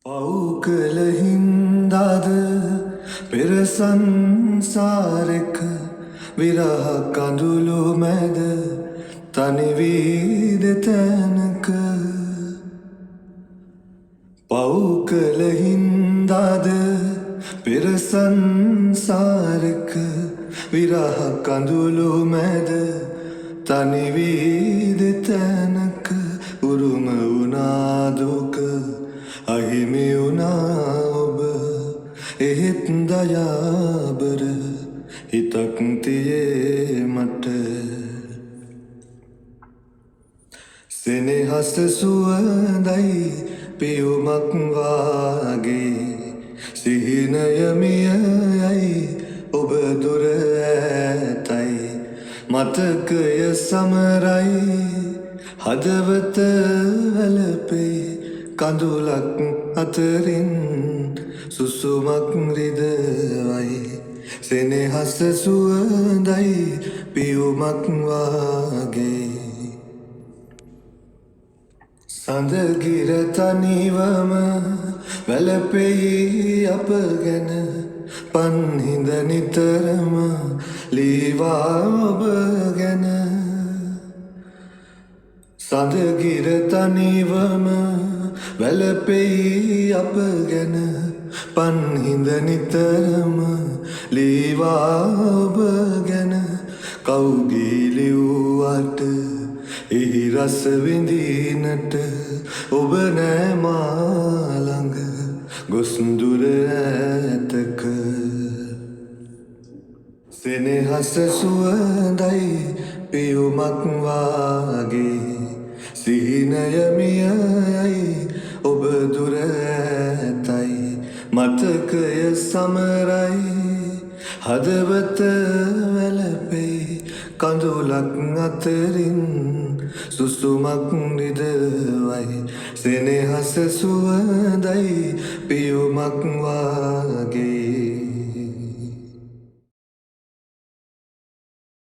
පවුකල හින්දාද පෙර සංසාරෙක විරහ කඳුළු මැද තනිවී දෙතැනක පවුකල හින්දාද පෙර සංසාරෙක විරහ කඳුළු මැද තනිවී දෙතැනක උරුම වුණා දුක අහිමි වුණා ඔබ එහෙත් දයාබර හිතක් තියේ මට සෙනෙහස සුවඳයි පියුමක් වාගේ සිහිනයමියයි ඔබ දුර ඇතයි මතකය සමරයි හදවත වැළපේ කඳුලක් අතරින් සුසුමක් රිදවයි සෙනෙහස සුවඳයි පියුමක් වාගේ සඳගිර තනිවම වැළපෙයි අප ගැන පන්හිඳ නිතරම ලීවා ඔබ ගැන සඳගිර තනිවම වැළපෙයි අප ගැන පන්හිඳ නිතරම ලීවා ඔබ ගැන කවුගේ ලිව්වට එහි රස විඳින්නට ඔබ නෑ මා ළඟ ගොස් දුර ඈතක සෙනෙහස සුවඳයි පියුමක් වාගේ සිහිනයමියයි ඔබ දුර ඇතයි මතකය සමරයි හදවත වැළපෙයි කඳුලක් අතරින් සුසුමක් නිදවයි සෙනෙහස සුවඳයි පියුමක් වාගේ